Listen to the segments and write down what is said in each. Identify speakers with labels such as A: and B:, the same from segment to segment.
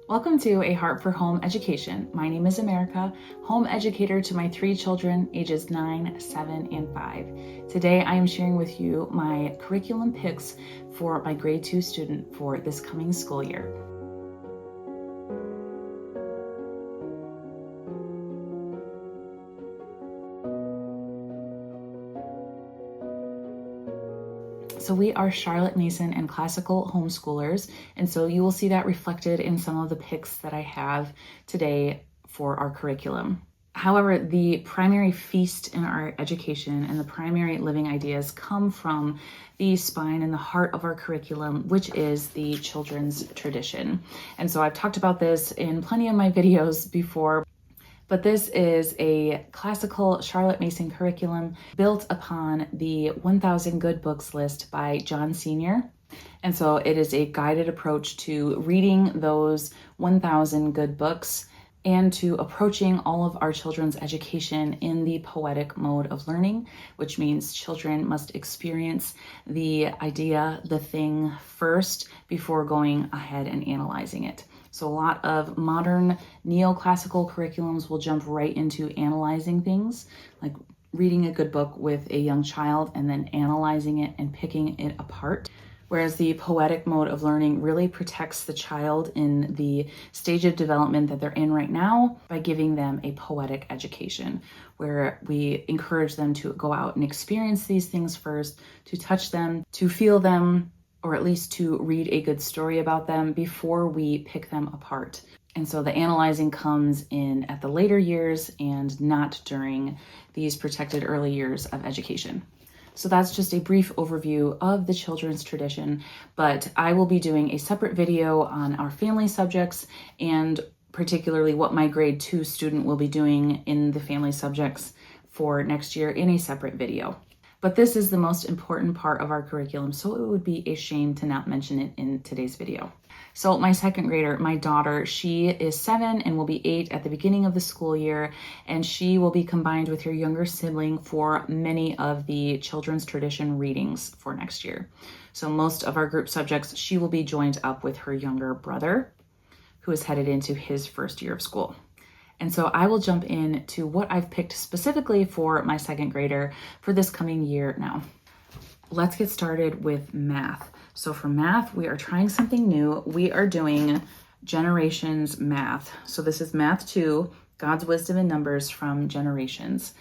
A: Welcome to A Heart for Home Education. My name is America, home educator to my 3 children, ages 9, 7, and 5. Today I am sharing with you my curriculum picks for my grade 2 student for this coming school year. So we are Charlotte Mason and classical homeschoolers, and so you will see that reflected in some of the picks that I have today for our curriculum. However, the primary feast in our education and the primary living ideas come from the spine and the heart of our curriculum, which is the children's tradition. And so I've talked about this in plenty of my videos before, but this is a classical Charlotte Mason curriculum built upon the 1000 Good Books list by John Sr. And so it is a guided approach to reading those 1000 good books and to approaching all of our children's education in the poetic mode of learning, which means children must experience the idea, the thing first before going ahead and analyzing it. So a lot of modern neoclassical curriculums will jump right into analyzing things, like reading a good book with a young child and then analyzing it and picking it apart. Whereas the poetic mode of learning really protects the child in the stage of development that they're in right now by giving them a poetic education, where we encourage them to go out and experience these things first, to touch them, to feel them, or at least to read a good story about them before we pick them apart. And so the analyzing comes in at the later years and not during these protected early years of education. So that's just a brief overview of the children's tradition, but I will be doing a separate video on our family subjects and particularly what my grade 2 student will be doing in the family subjects for next year in a separate video. But this is the most important part of our curriculum, so it would be a shame to not mention it in today's video. So my second grader, my daughter, she is 7 and will be 8 at the beginning of the school year, and she will be combined with her younger sibling for many of the children's tradition readings for next year. So most of our group subjects, she will be joined up with her younger brother, who is headed into his first year of school. And so I will jump into what I've picked specifically for my second grader for this coming year now. Let's get started with math. So for math, we are trying something new. We are doing Generations Math. So this is Math 2, God's Wisdom in Numbers from Generations.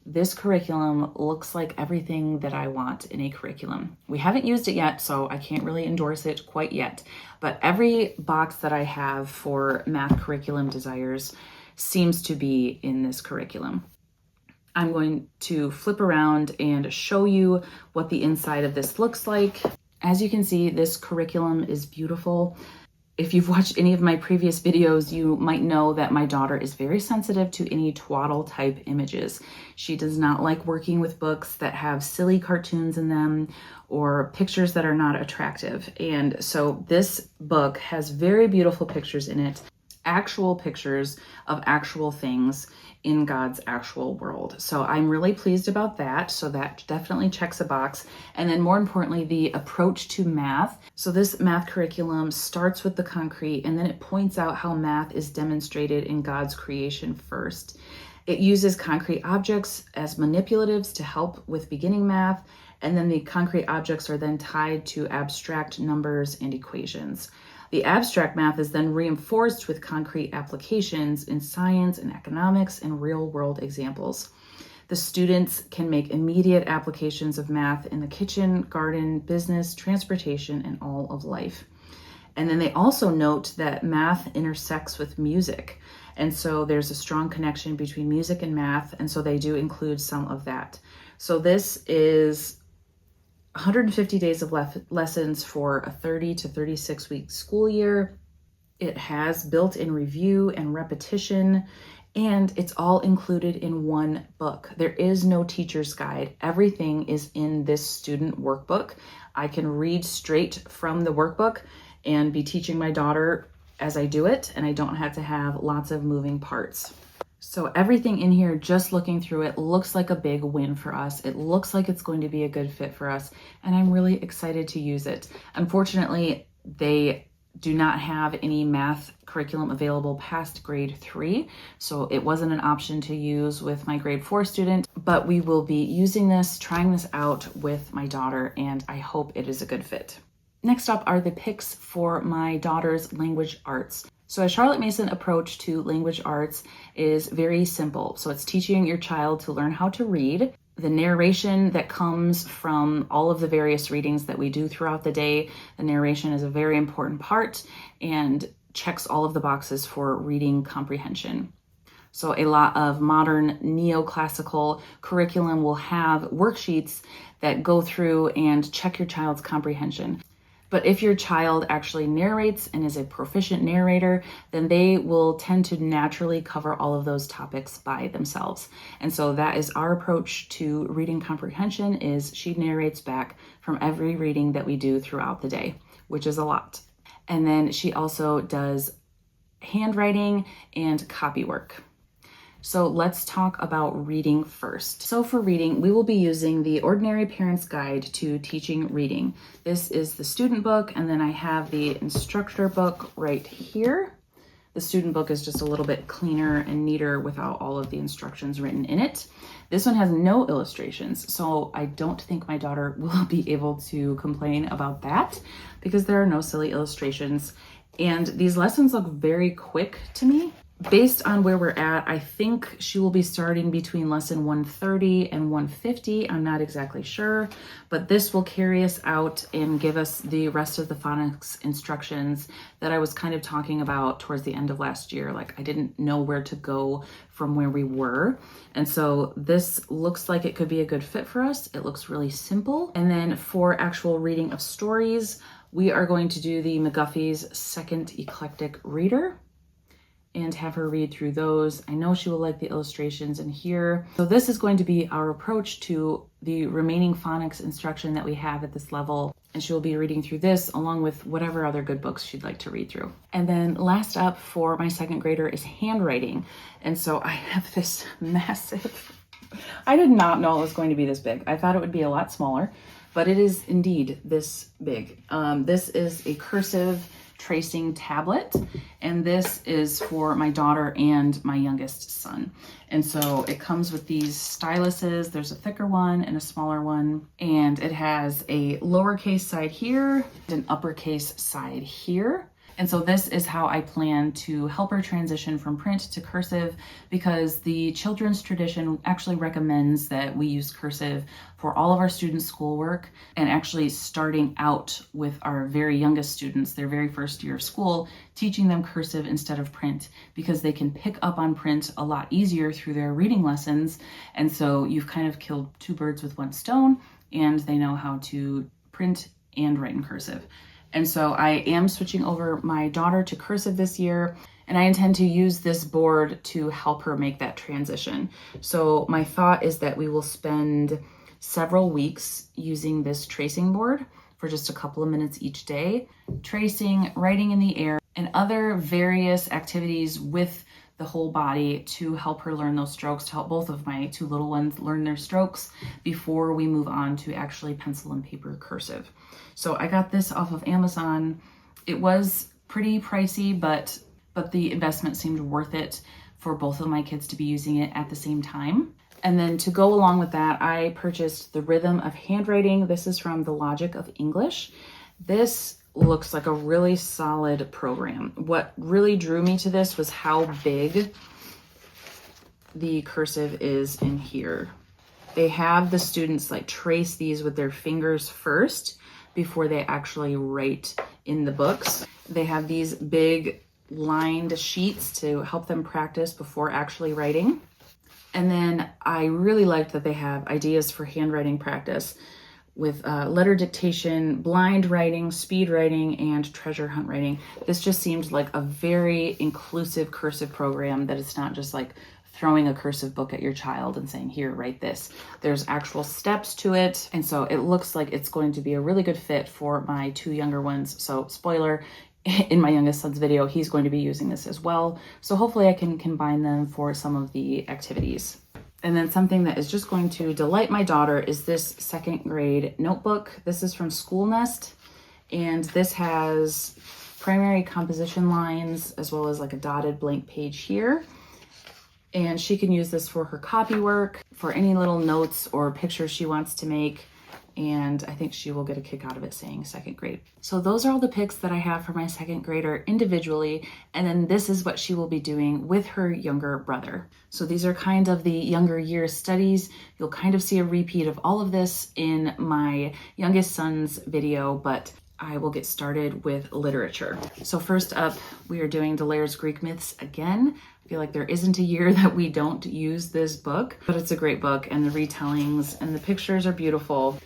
A: This curriculum looks like everything that I want in a curriculum. We haven't used it yet, so I can't really endorse it quite yet. But every box that I have for math curriculum desires seems to be in this curriculum. I'm going to flip around and show you what the inside of this looks like. As you can see, this curriculum is beautiful. If you've watched any of my previous videos, you might know that my daughter is very sensitive to any twaddle type images. She does not like working with books that have silly cartoons in them or pictures that are not attractive. And so this book has very beautiful pictures in it, actual pictures of actual things in God's actual world. So I'm really pleased about that. So that definitely checks a box. And then more importantly, the approach to math. So this math curriculum starts with the concrete and then it points out how math is demonstrated in God's creation first. It uses concrete objects as manipulatives to help with beginning math. And then the concrete objects are then tied to abstract numbers and equations. The abstract math is then reinforced with concrete applications in science and economics and real-world examples. The students can make immediate applications of math in the kitchen, garden, business, transportation, and all of life. And then they also note that math intersects with music. And so there's a strong connection between music and math, and so they do include some of that. So this is 150 days of lessons for a 30 to 36 week school year. It has built-in review and repetition, and it's all included in one book. There is no teacher's guide. Everything is in this student workbook. I can read straight from the workbook and be teaching my daughter as I do it, and I don't have to have lots of moving parts. So everything in here, just looking through it, looks like a big win for us. It looks like it's going to be a good fit for us, and I'm really excited to use it. Unfortunately, they do not have any math curriculum available past grade 3, so it wasn't an option to use with my grade 4 student, but we will be using this, trying this out with my daughter, and I hope it is a good fit. Next up are the picks for my daughter's language arts. So a Charlotte Mason approach to language arts is very simple. So it's teaching your child to learn how to read. The narration that comes from all of the various readings that we do throughout the day, the narration is a very important part and checks all of the boxes for reading comprehension. So a lot of modern neoclassical curriculum will have worksheets that go through and check your child's comprehension. But if your child actually narrates and is a proficient narrator, then they will tend to naturally cover all of those topics by themselves. And so that is our approach to reading comprehension, is she narrates back from every reading that we do throughout the day, which is a lot. And then she also does handwriting and copy work. So let's talk about reading first. So for reading, we will be using the Ordinary Parent's Guide to Teaching Reading. This is the student book, and then I have the instructor book right here. The student book is just a little bit cleaner and neater without all of the instructions written in it. This one has no illustrations, so I don't think my daughter will be able to complain about that because there are no silly illustrations. And these lessons look very quick to me. Based on where we're at, I think she will be starting between lesson 130 and 150. I'm not exactly sure, but this will carry us out and give us the rest of the phonics instructions that I was kind of talking about towards the end of last year. Like I didn't know where to go from where we were. And so this looks like it could be a good fit for us. It looks really simple. And then for actual reading of stories, we are going to do the McGuffey's Second Eclectic Reader and have her read through those. I know she will like the illustrations in here. So this is going to be our approach to the remaining phonics instruction that we have at this level. And she will be reading through this along with whatever other good books she'd like to read through. And then last up for my second grader is handwriting. And so I have this massive, I did not know it was going to be this big. I thought it would be a lot smaller, but it is indeed this big. This is a cursive tracing tablet, and this is for my daughter and my youngest son. And so it comes with these styluses. There's a thicker one and a smaller one, and it has a lowercase side here and an uppercase side here. And so this is how I plan to help her transition from print to cursive, because the children's tradition actually recommends that we use cursive for all of our students' schoolwork, and actually starting out with our very youngest students, their very first year of school, teaching them cursive instead of print, because they can pick up on print a lot easier through their reading lessons. And so you've kind of killed two birds with one stone, and they know how to print and write in cursive. And so I am switching over my daughter to cursive this year, and I intend to use this board to help her make that transition. So my thought is that we will spend several weeks using this tracing board for just a couple of minutes each day, tracing, writing in the air, and other various activities with the whole body to help her learn those strokes, to help both of my two little ones learn their strokes before we move on to actually pencil and paper cursive. So I got this off of Amazon. It was pretty pricey, but the investment seemed worth it for both of my kids to be using it at the same time. And then to go along with that, I purchased The Rhythm of Handwriting. This is from The Logic of English. This looks like a really solid program. What really drew me to this was how big the cursive is in here. They have the students like trace these with their fingers first before they actually write in the books. They have these big lined sheets to help them practice before actually writing. And then I really liked that they have ideas for handwriting practice with letter dictation, blind writing, speed writing, and treasure hunt writing. This just seemed like a very inclusive cursive program, that it's not just like throwing a cursive book at your child and saying, here, write this. There's actual steps to it. And so it looks like it's going to be a really good fit for my two younger ones. So spoiler, in my youngest son's video, he's going to be using this as well. So hopefully I can combine them for some of the activities. And then something that is just going to delight my daughter is this second grade notebook. This is from School Nest, and this has primary composition lines, as well as like a dotted blank page here. And she can use this for her copy work, for any little notes or pictures she wants to make. And I think she will get a kick out of it saying second grade. So those are all the picks that I have for my second grader individually. And then this is what she will be doing with her younger brother. So these are kind of the younger year studies. You'll kind of see a repeat of all of this in my youngest son's video, but I will get started with literature. So first up, we are doing Delaire's Greek Myths again. I feel like there isn't a year that we don't use this book, but it's a great book, and the retellings and the pictures are beautiful.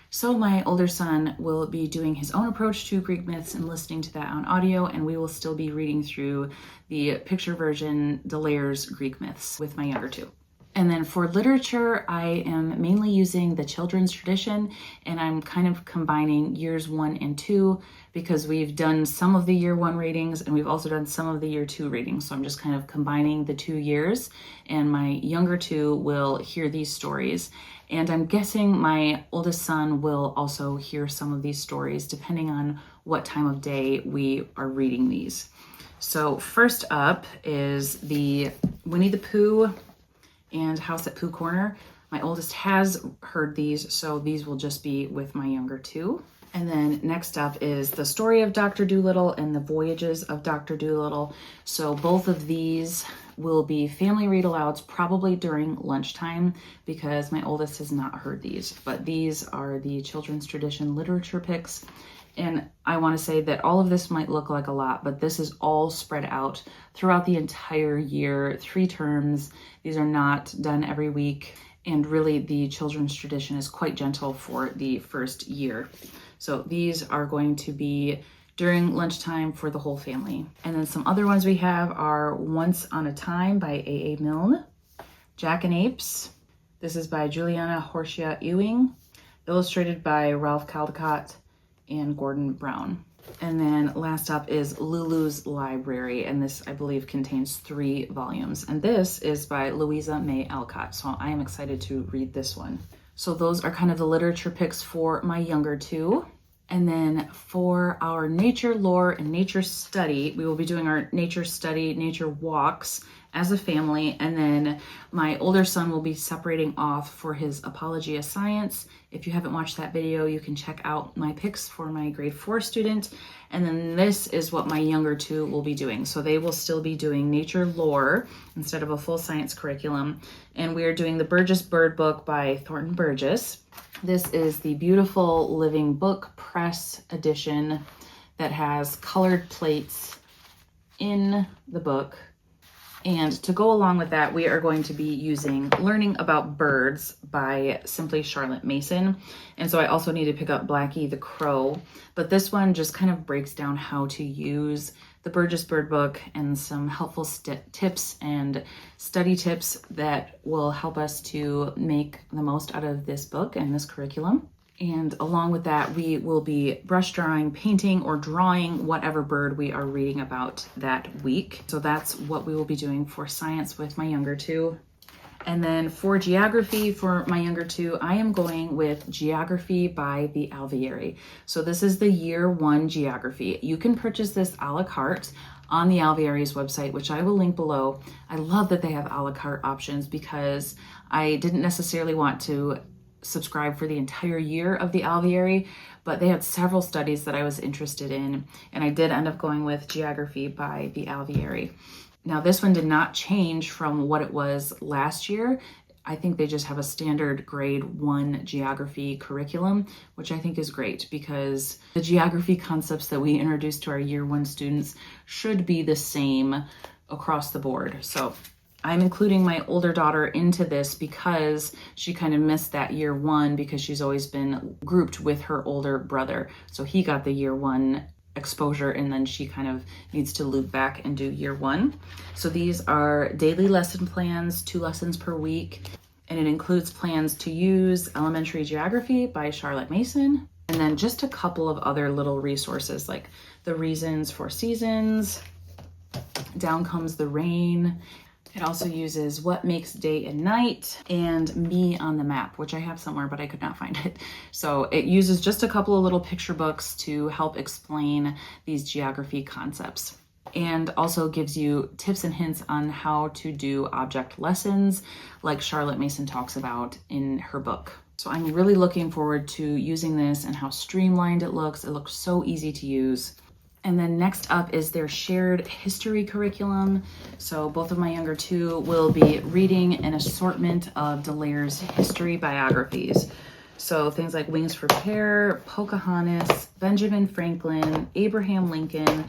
A: So my older son will be doing his own approach to Greek myths and listening to that on audio, and we will still be reading through the picture version Delaire's Greek Myths with my younger two. And then for literature, I am mainly using the children's tradition, and I'm kind of combining years 1 and 2 because we've done some of the year 1 readings and we've also done some of the year 2 readings. So I'm just kind of combining the 2 years, and my younger two will hear these stories. And I'm guessing my oldest son will also hear some of these stories depending on what time of day we are reading these. So first up is the Winnie the Pooh and House at Pooh Corner. My oldest has heard these, so these will just be with my younger two. And then next up is The Story of Dr. Dolittle and The Voyages of Dr. Dolittle. So both of these will be family read alouds, probably during lunchtime, because my oldest has not heard these. But these are the children's tradition literature picks. And I want to say that all of this might look like a lot, but this is all spread out throughout the entire year, 3 terms. These are not done every week. And really, the children's tradition is quite gentle for the first year. So these are going to be during lunchtime for the whole family. And then some other ones we have are Once on a Time by A.A. Milne, Jackanapes. This is by Juliana Horcia Ewing, illustrated by Ralph Caldecott and Gordon Brown. And then last up is Lulu's Library, and this, I believe, contains 3 volumes. And this is by Louisa May Alcott, so I am excited to read this one. So those are kind of the literature picks for my younger two. And then for our nature lore and nature study, we will be doing our nature study, nature walks as a family. And then my older son will be separating off for his Apology of Science. If you haven't watched that video, you can check out my picks for my grade 4 student. And then this is what my younger two will be doing. So they will still be doing nature lore instead of a full science curriculum. And we are doing the Burgess Bird Book by Thornton Burgess. This is the beautiful Living Book Press edition that has colored plates in the book. And to go along with that, we are going to be using Learning About Birds by Simply Charlotte Mason. And so I also need to pick up Blackie the Crow, but this one just kind of breaks down how to use the Burgess Bird Book and some helpful tips and study tips that will help us to make the most out of this book and this curriculum. And along with that, we will be brush drawing, painting, or drawing whatever bird we are reading about that week. So that's what we will be doing for science with my younger two. And then for geography for my younger two, I am going with Geography by the Alveary. So this is the year 1 geography. You can purchase this a la carte on the Alveary's website, which I will link below. I love that they have a la carte options because I didn't necessarily want to subscribe for the entire year of the Alveary, but they had several studies that I was interested in, and I did end up going with Geography by the Alveary. Now, this one did not change from what it was last year. I think they just have a standard grade 1 geography curriculum, which I think is great because the geography concepts that we introduce to our year 1 students should be the same across the board. So I'm including my older daughter into this because she kind of missed that year 1 because she's always been grouped with her older brother. So he got the year 1 exposure and then she kind of needs to loop back and do year 1. So these are daily lesson plans, 2 lessons per week, and it includes plans to use Elementary Geography by Charlotte Mason, and then just a couple of other little resources like The Reasons for Seasons, Down Comes the Rain, It also uses what makes day and night and me on the map, which I have somewhere, but I could not find it. So it uses just a couple of little picture books to help explain these geography concepts, and also gives you tips and hints on how to do object lessons like Charlotte Mason talks about in her book. So I'm really looking forward to using this and how streamlined it looks. It looks so easy to use. And then next up is their shared history curriculum. So both of my younger two will be reading an assortment of Delaire's history biographies. So things like Wings for Pear, Pocahontas, Benjamin Franklin, Abraham Lincoln,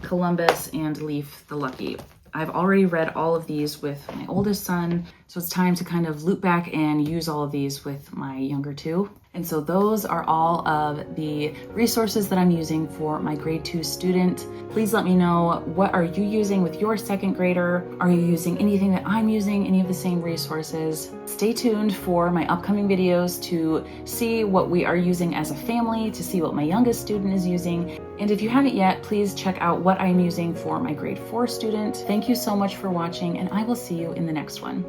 A: Columbus, and Leif the Lucky. I've already read all of these with my oldest son, so it's time to kind of loop back and use all of these with my younger two. And so those are all of the resources that I'm using for my grade 2 student. Please let me know, what are you using with your second grader? Are you using anything that I'm using, any of the same resources? Stay tuned for my upcoming videos to see what we are using as a family, to see what my youngest student is using. And if you haven't yet, please check out what I'm using for my grade 4 student. Thank you so much for watching, and I will see you in the next one.